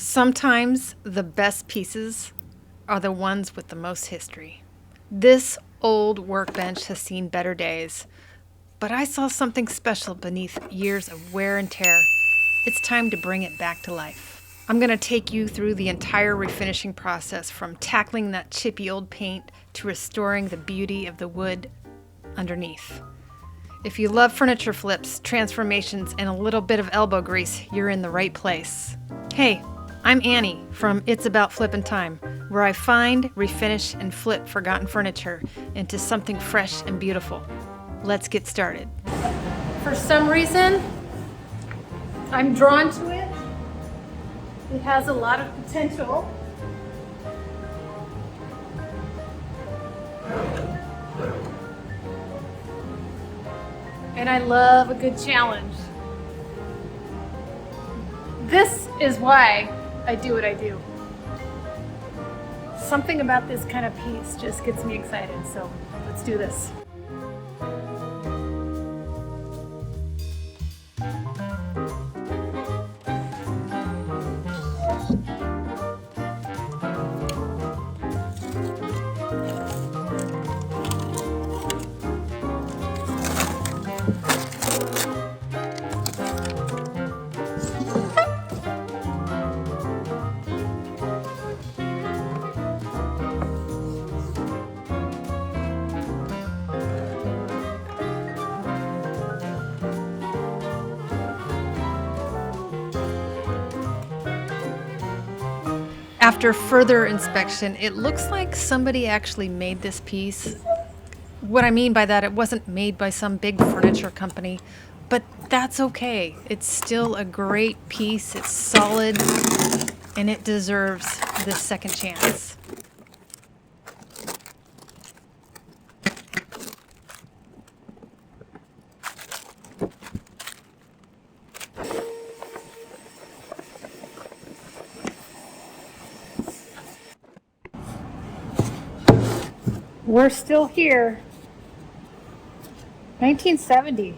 Sometimes the best pieces are the ones with the most history. This old workbench has seen better days, but I saw something special beneath years of wear and tear. It's time to bring it back to life. I'm going to take you through the entire refinishing process, from tackling that chippy old paint to restoring the beauty of the wood underneath. If you love furniture flips, transformations, and a little bit of elbow grease, you're in the right place. Hey, I'm Annie from It's About Flippin' Time, where I find, refinish, and flip forgotten furniture into something fresh and beautiful. Let's get started. For some reason, I'm drawn to it. It has a lot of potential. And I love a good challenge. This is why I do what I do. Something about this kind of piece just gets me excited, so let's do this. After further inspection, it looks like somebody actually made this piece. What I mean by that, it wasn't made by some big furniture company, but that's okay. It's still a great piece, it's solid, and it deserves this second chance. We're still here. 1970.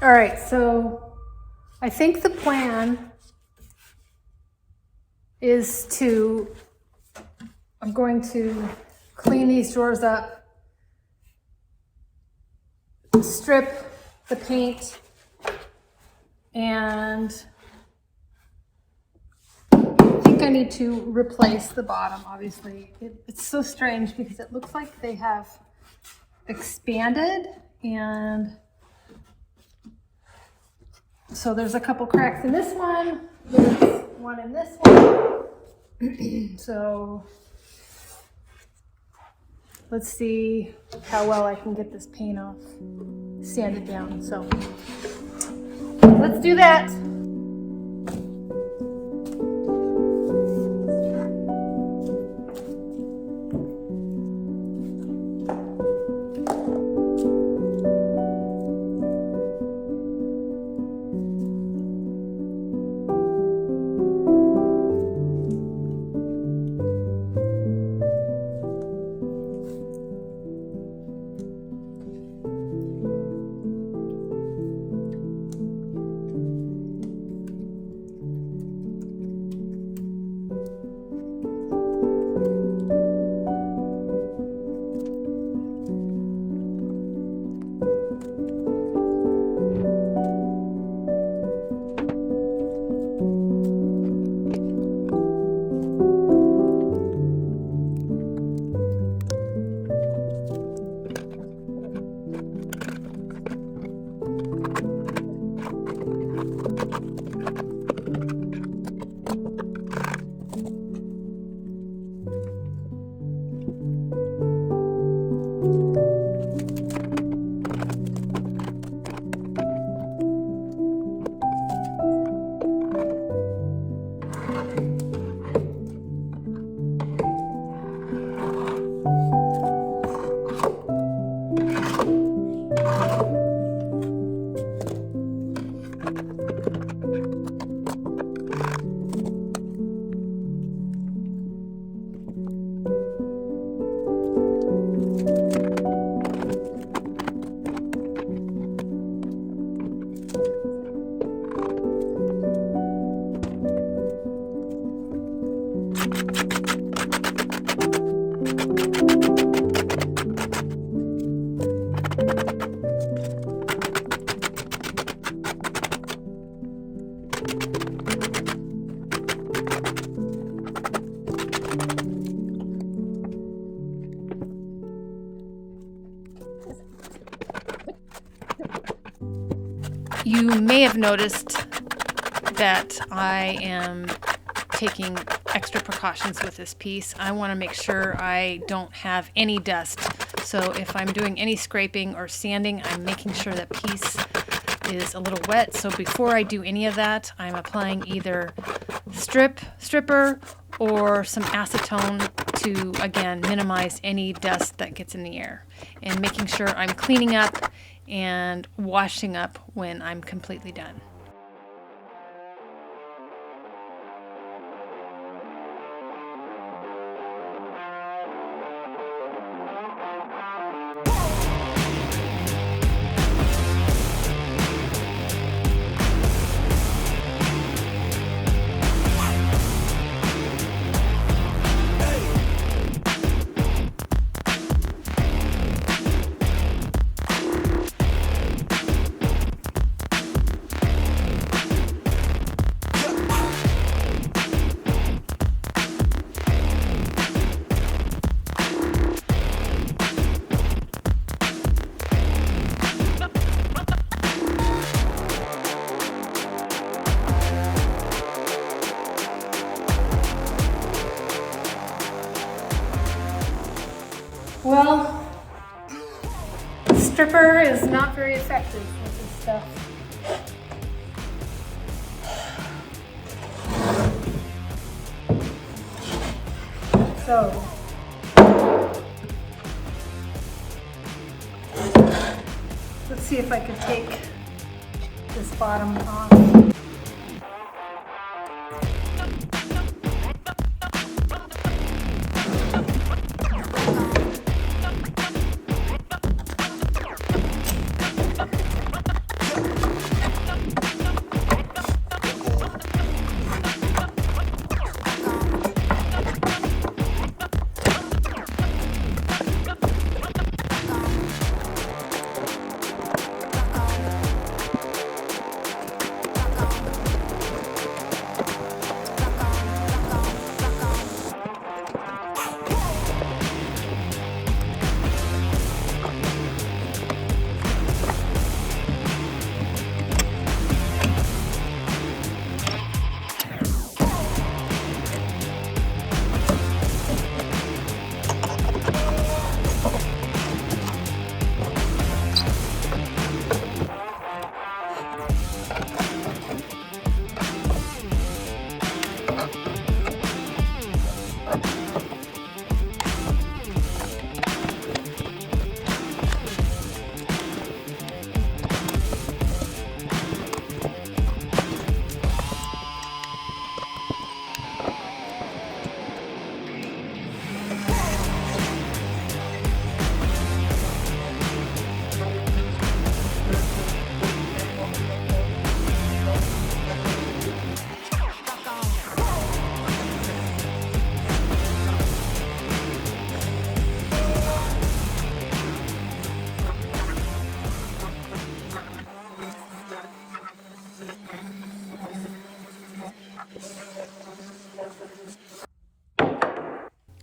All right, so I think the plan is I'm going to clean these drawers up, strip the paint, and I think I need to replace the bottom, obviously. It's so strange because it looks like they have expanded, and so there's a couple cracks in this one, there's one in this one. So let's see how well I can get this paint off, sand it down. So let's do that. You may have noticed that I am taking extra precautions with this piece. I want to make sure I don't have any dust. So if I'm doing any scraping or sanding, I'm making sure that piece is a little wet. So before I do any of that, I'm applying either stripper or some acetone to, again, minimize any dust that gets in the air, and making sure I'm cleaning up and washing up when I'm completely done. Well, stripper is not very effective with this stuff. So, let's see if I can take this bottom off.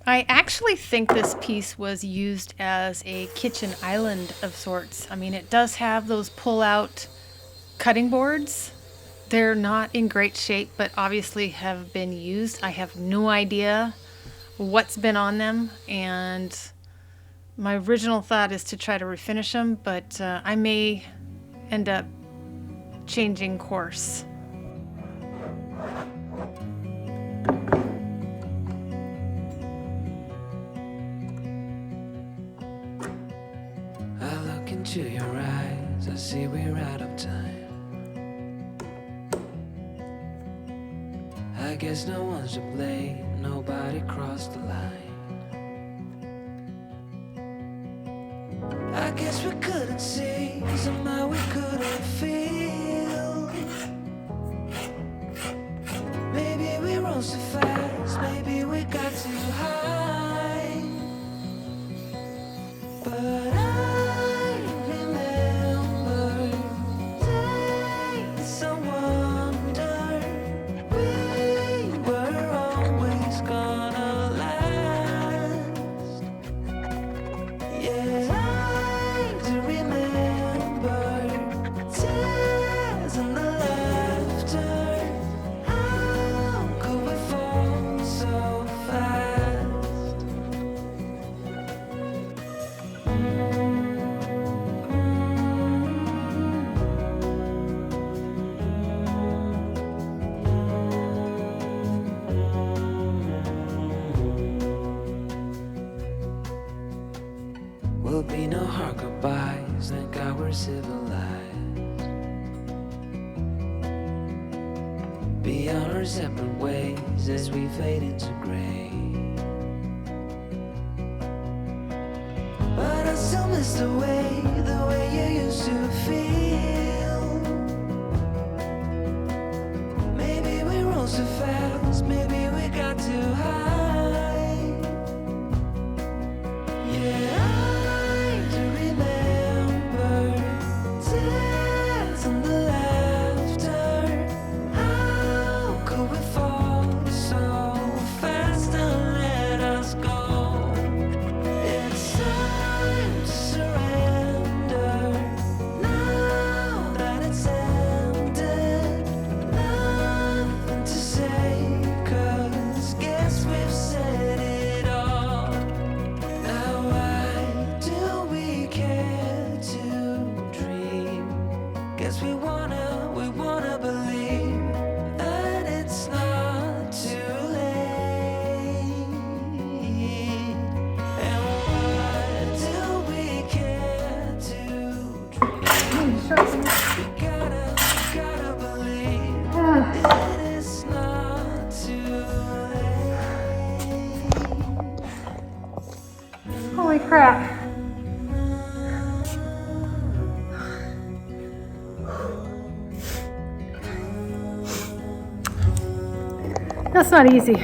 I actually think this piece was used as a kitchen island of sorts. I mean, it does have those pull-out cutting boards. They're not in great shape, but obviously have been used. I have no idea what's been on them, and my original thought is to try to refinish them, but I may end up changing course. I look into your eyes, I see we're out of time. I guess no one's to blame, nobody crossed the line. I guess we couldn't see, somehow we couldn't feel. Maybe we rose too fast, maybe we got too high. But I remember days I wonder we were always gonna last. Yeah, I do remember tears and the laughter. How could we fall so fast? Will be no hard goodbyes, thank God we're civilized. Be on our separate ways as we fade into gray. But I still miss the way you used to feel. Maybe we rose too fast, maybe we got too high. Yeah, I do remember tears and the laughter. How could we fall so fast and let us go? It's time to surrender. Now that it's ended, nothing to say, 'cause guess we've said it all. Now why do we care to dream? Guess we wanna believe that it's not too late. And why do we care to dream? We gotta believe that it's not too late. Holy crap. That's not easy.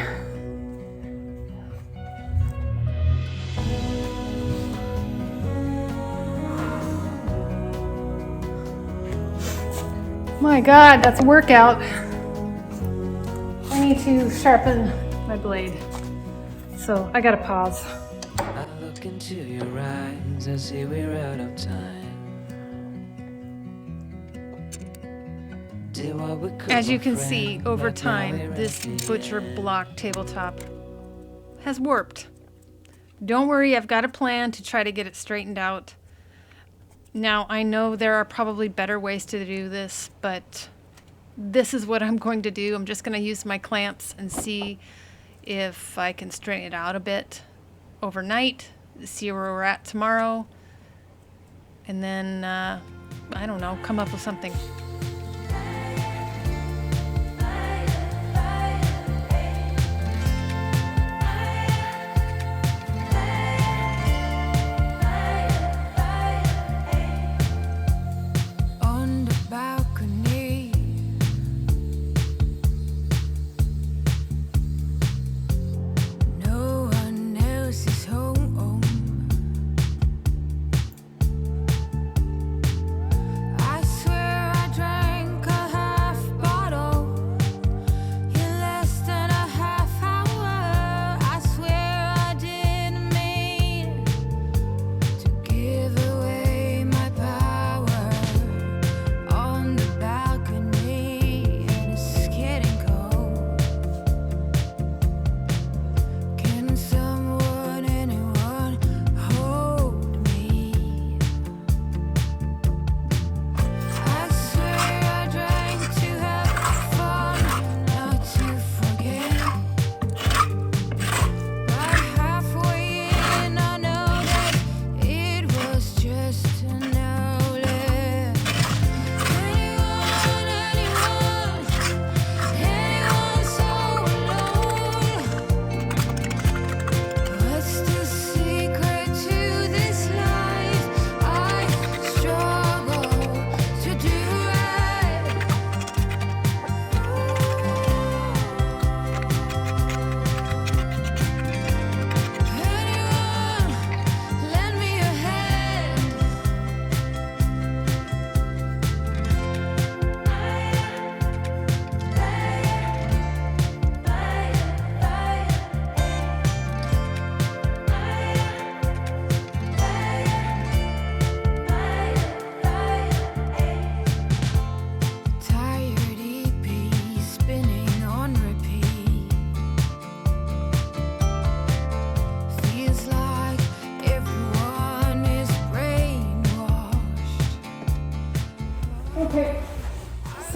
My God, that's a workout. I need to sharpen my blade. So I gotta pause. I look into your eyes, I see we're out of time. Did what we could, As you my can friend, see, over but now time, we're this at the butcher end. block tabletop has warped. Don't worry, I've got a plan to try to get it straightened out. Now, I know there are probably better ways to do this, but this is what I'm going to do. I'm just going to use my clamps and see if I can straighten it out a bit overnight, see where we're at tomorrow, and then, I don't know, come up with something. On the balcony, no one else is home. I swear I drive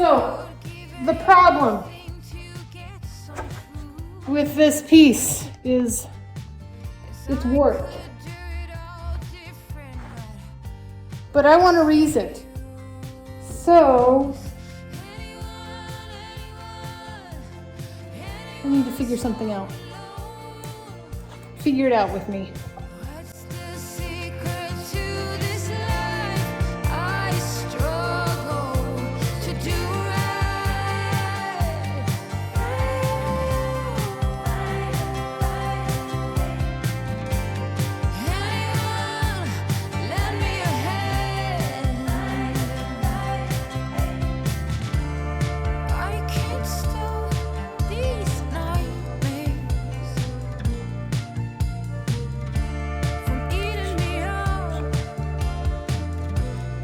So, the problem with this piece is it's warped. But I want to reuse it. So, I need to figure something out. Figure it out with me. What's the secret to this life? I struggle to do right. Anyone lend me a hand? I can't stop these nightmares from eating me up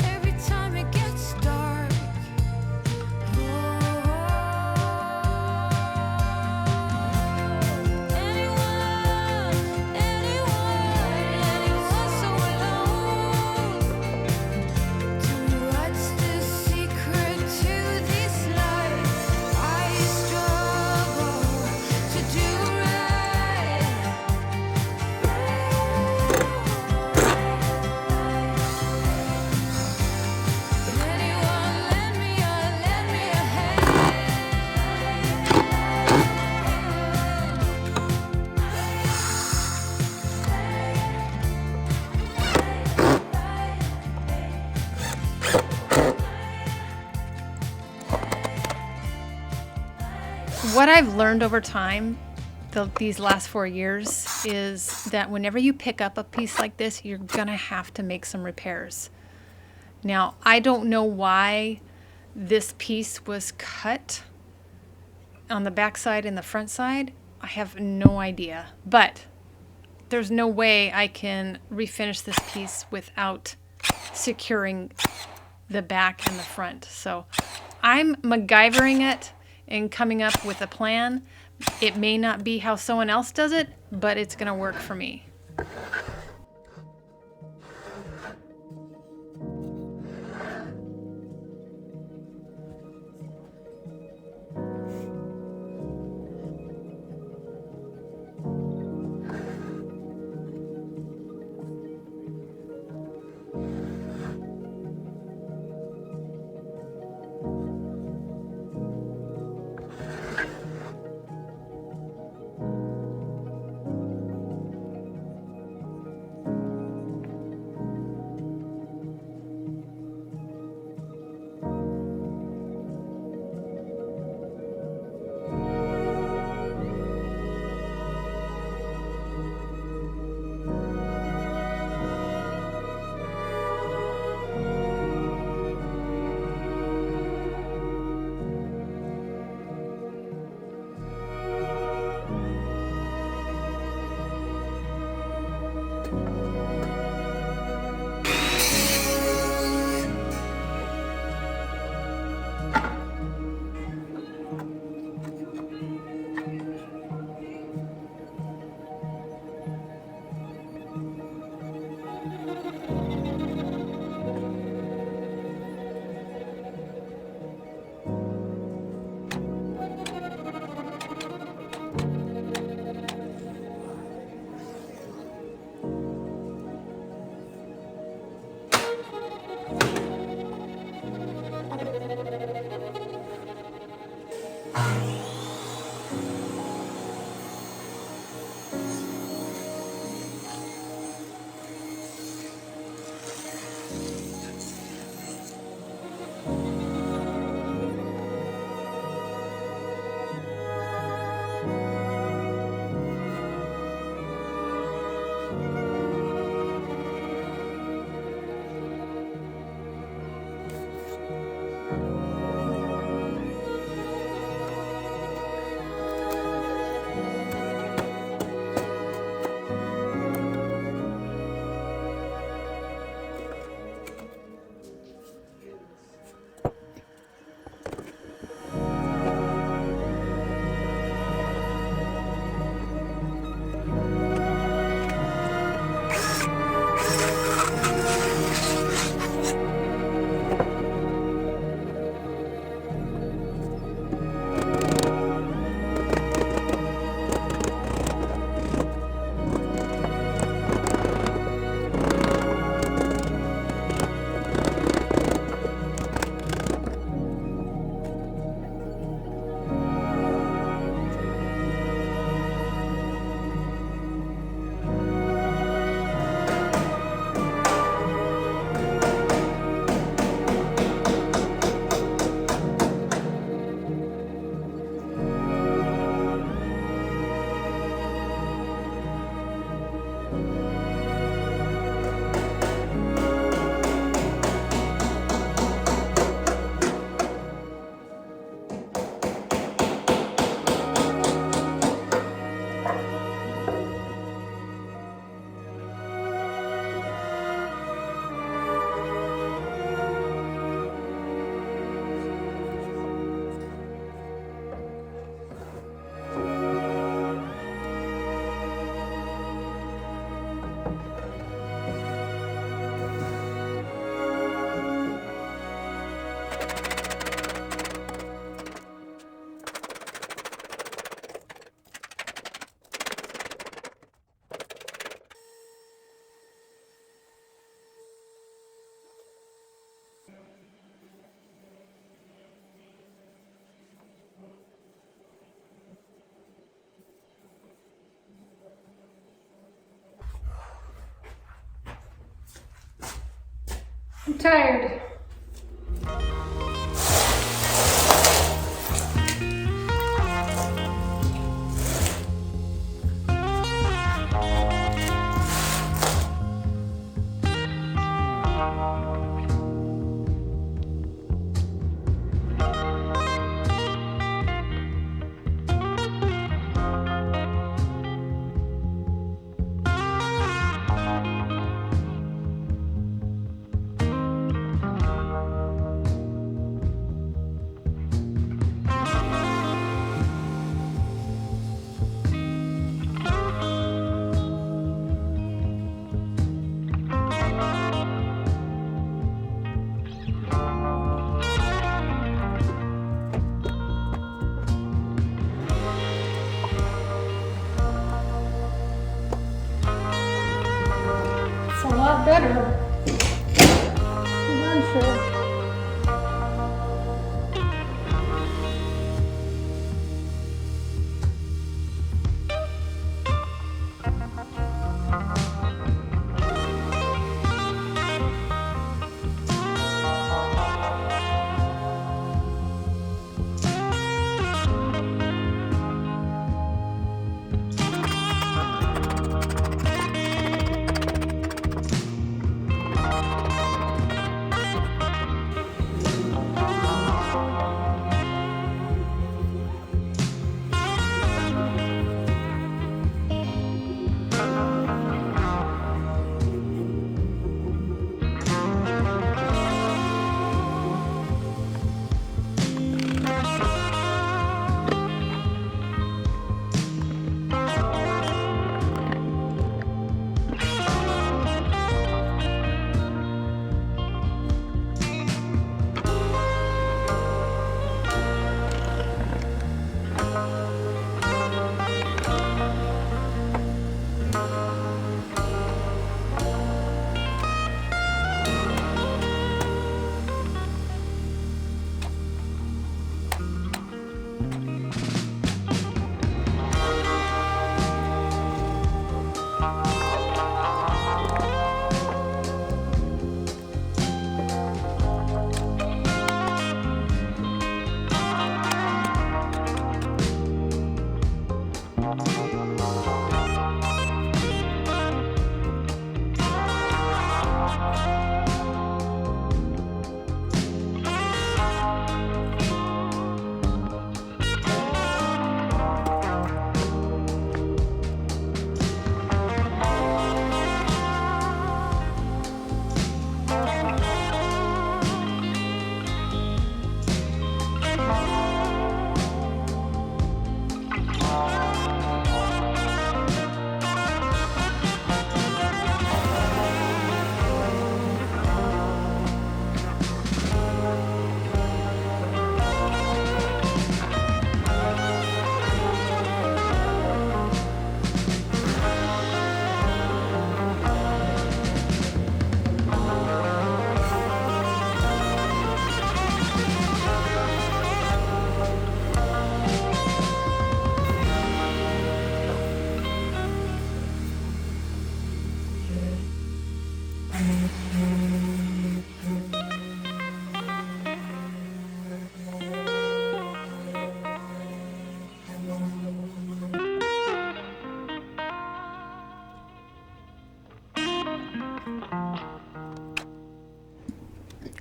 every time it gets dark. Anyone so alone? Tell me what's the secret to this life? I struggle to do right. Anyone lend me a hand? What I've learned over time, these last 4 years, is that whenever you pick up a piece like this, you're gonna have to make some repairs. Now, I don't know why this piece was cut on the back side and the front side. I have no idea, but there's no way I can refinish this piece without securing the back and the front. So I'm MacGyvering it and coming up with a plan. It may not be how someone else does it, but it's gonna work for me. tired. It's a lot better. I'm sure.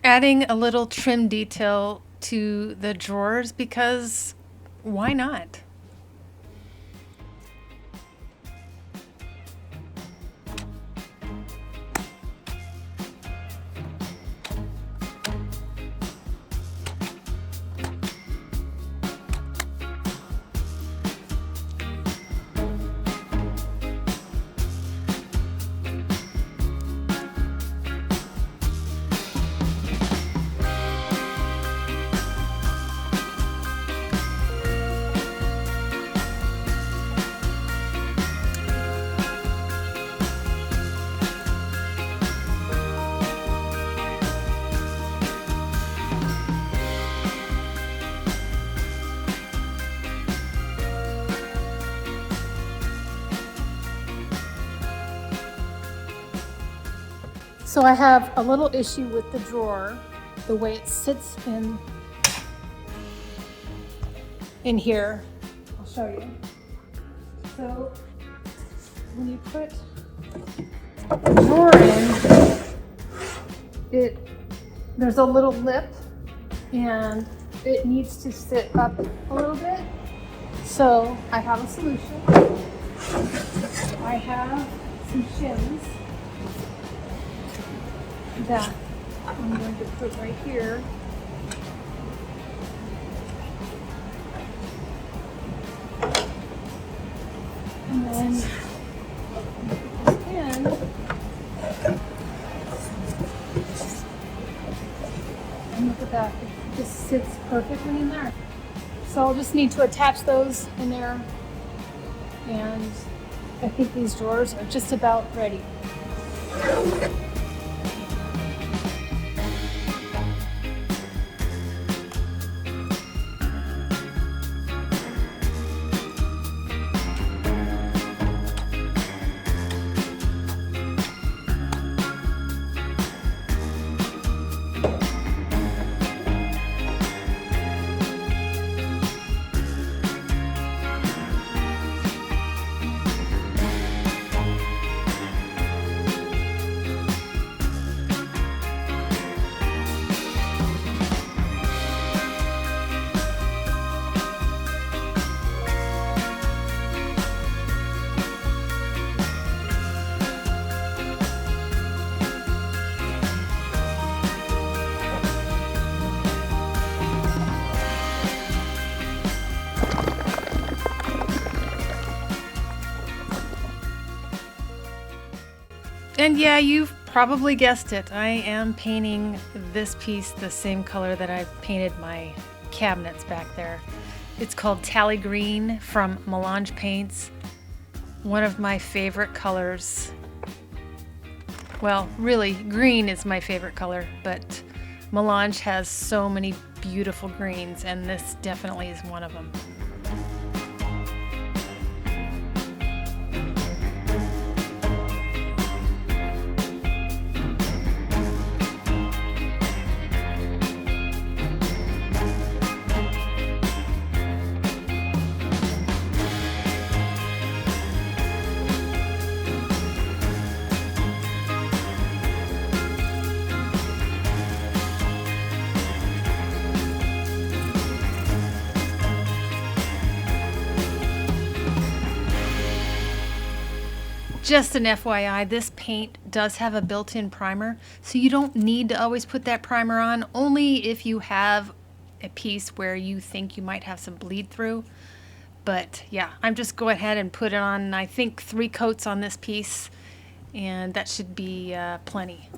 Adding a little trim detail to the drawers because why not? So I have a little issue with the drawer, the way it sits in here. I'll show you. So when you put the drawer in, there's a little lip and it needs to sit up a little bit. So I have a solution. I have some shims that I'm going to put right here. And then put this in. And look at that, it just sits perfectly in there. So I'll just need to attach those in there. And I think these drawers are just about ready. And yeah, you've probably guessed it. I am painting this piece the same color that I painted my cabinets back there. It's called Tally Green from Melange Paints. One of my favorite colors. Well, really, green is my favorite color, but Melange has so many beautiful greens, and this definitely is one of them. Just an FYI, this paint does have a built-in primer, so you don't need to always put that primer on, only if you have a piece where you think you might have some bleed through. But yeah, I'm just go ahead and put it on, I think 3 coats on this piece, and that should be plenty.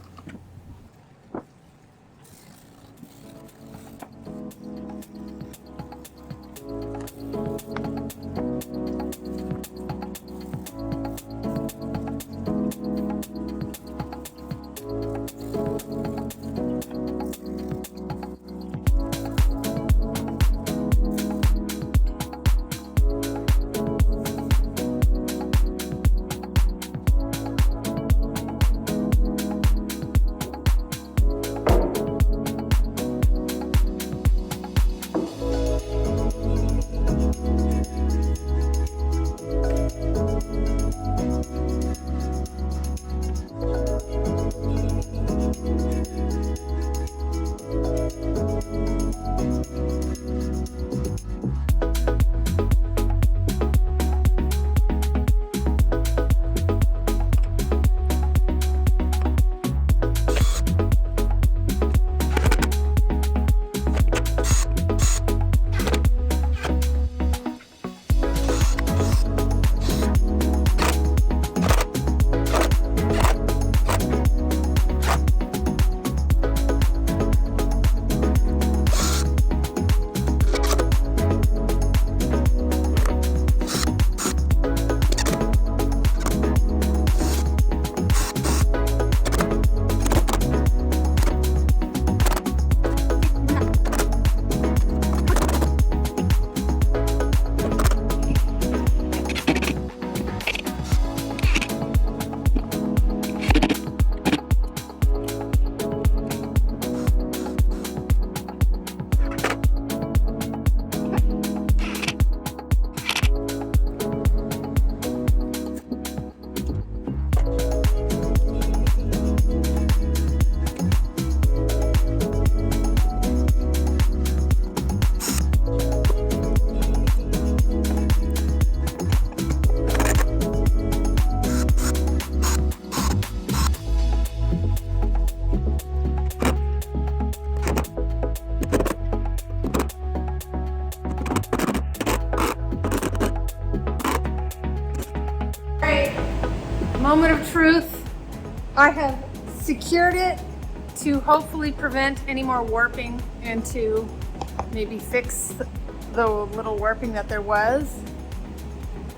Moment of truth. I have secured it to hopefully prevent any more warping and to maybe fix the little warping that there was.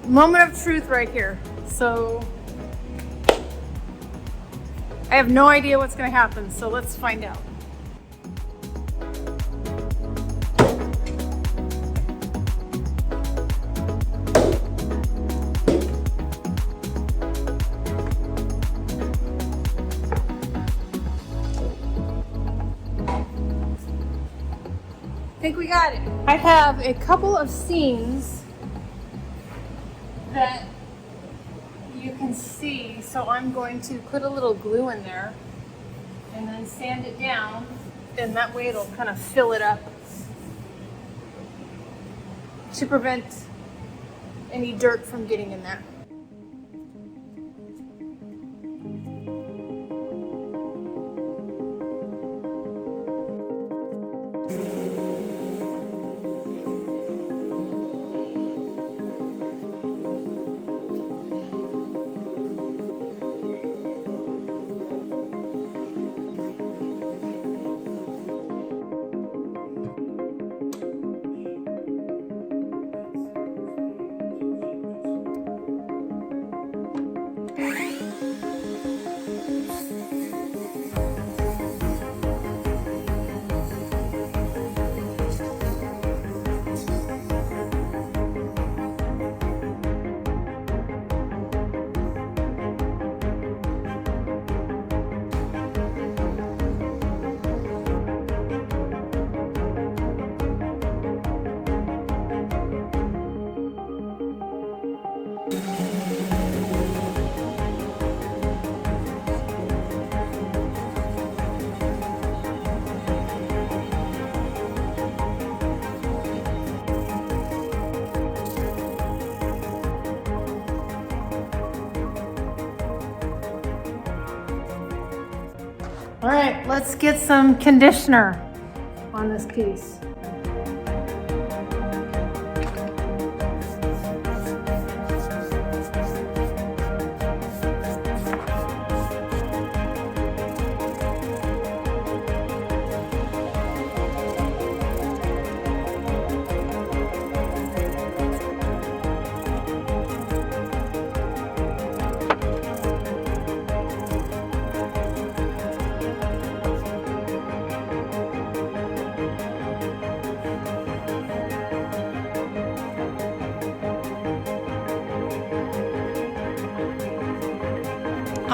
Moment of truth right here. So I have no idea what's going to happen, so let's find out. I think we got it. I have a couple of seams that you can see, so I'm going to put a little glue in there and then sand it down, and that way it'll kind of fill it up to prevent any dirt from getting in there. All right, let's get some conditioner on this piece.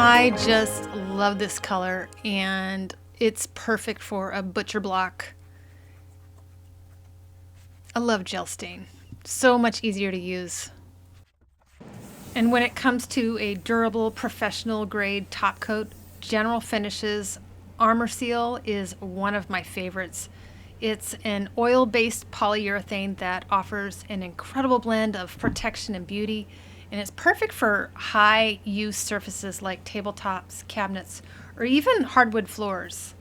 I just love this color, and it's perfect for a butcher block. I love gel stain. So much easier to use. And when it comes to a durable, professional grade top coat, General Finishes Armor Seal is one of my favorites. It's an oil-based polyurethane that offers an incredible blend of protection and beauty, and it's perfect for high-use surfaces like tabletops, cabinets, or even hardwood floors.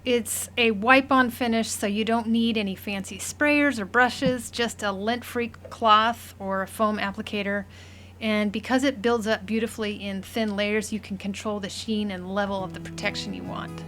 It's a wipe-on finish, so you don't need any fancy sprayers or brushes, just a lint-free cloth or a foam applicator. And because it builds up beautifully in thin layers, you can control the sheen and level of the protection you want.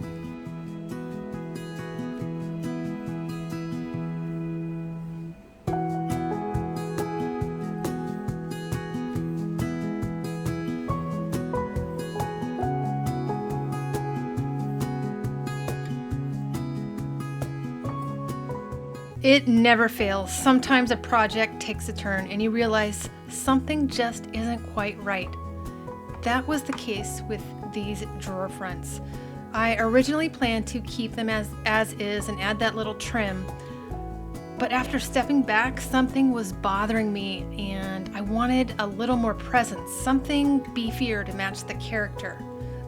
It never fails. Sometimes a project takes a turn and you realize something just isn't quite right. That was the case with these drawer fronts. I originally planned to keep them as is and add that little trim, but after stepping back, something was bothering me and I wanted a little more presence, something beefier to match the character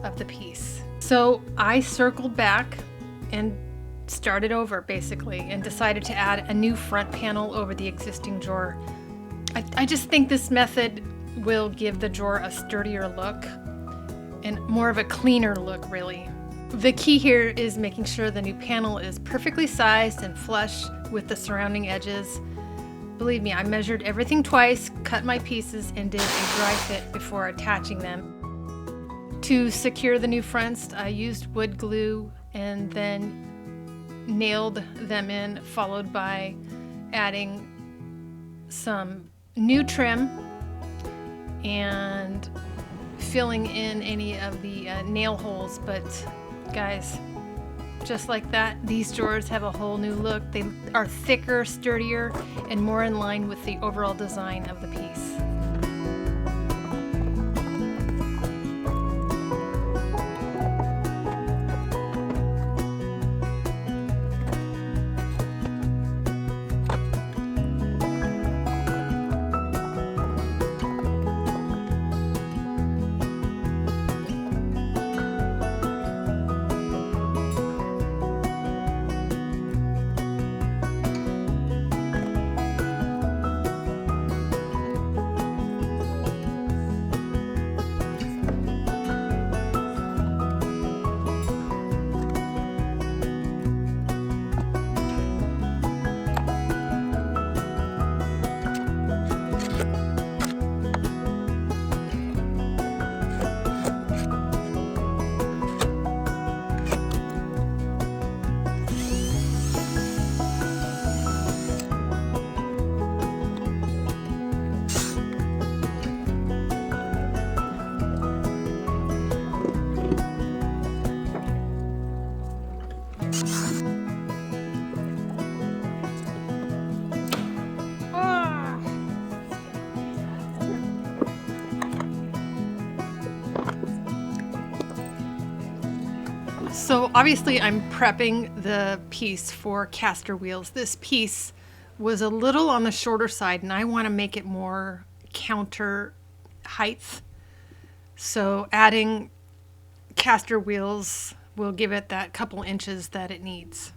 of the piece. So I circled back and started over basically and decided to add a new front panel over the existing drawer. I just think this method will give the drawer a sturdier look and more of a cleaner look, really. The key here is making sure the new panel is perfectly sized and flush with the surrounding edges. Believe me, I measured everything twice, cut my pieces, and did a dry fit before attaching them. To secure the new fronts, I used wood glue and then nailed them in, followed by adding some new trim and filling in any of the nail holes. But guys, just like that, these drawers have a whole new look. They are thicker, sturdier, and more in line with the overall design of the piece. So obviously I'm prepping the piece for caster wheels. This piece was a little on the shorter side and I want to make it more counter height. So adding caster wheels will give it that couple inches that it needs.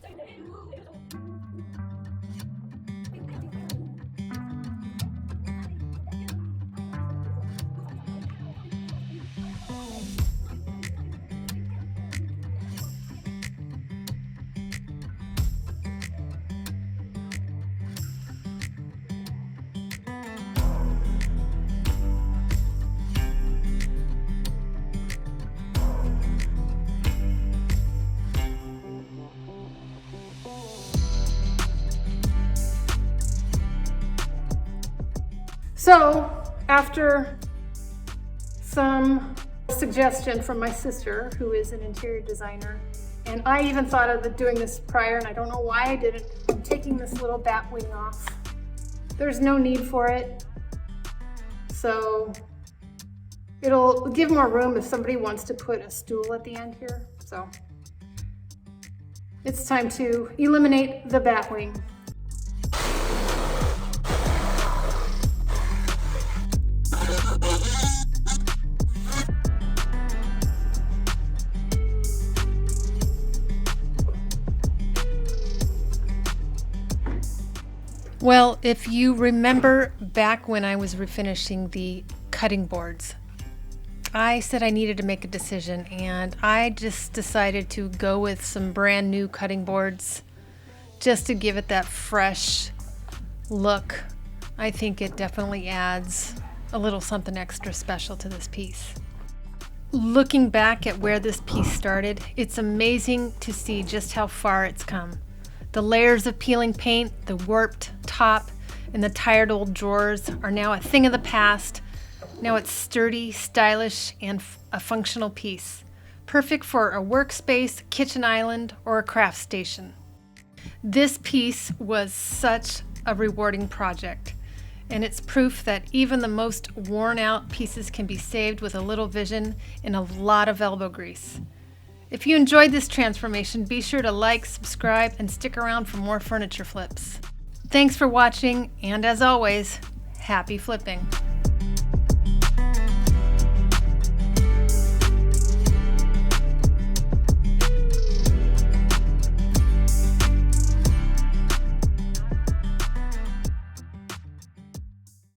So after some suggestion from my sister, who is an interior designer, and I even thought of doing this prior, and I don't know why I didn't, I'm taking this little bat wing off. There's no need for it. So it'll give more room if somebody wants to put a stool at the end here. So it's time to eliminate the bat wing. Well, if you remember back when I was refinishing the cutting boards, I said I needed to make a decision, and I just decided to go with some brand new cutting boards just to give it that fresh look. I think it definitely adds a little something extra special to this piece. Looking back at where this piece started, it's amazing to see just how far it's come. The layers of peeling paint, the warped top, and the tired old drawers are now a thing of the past. Now it's sturdy, stylish, and a functional piece. Perfect for a workspace, kitchen island, or a craft station. This piece was such a rewarding project, and it's proof that even the most worn out pieces can be saved with a little vision and a lot of elbow grease. If you enjoyed this transformation, be sure to like, subscribe, and stick around for more furniture flips. Thanks for watching, and as always, happy flipping.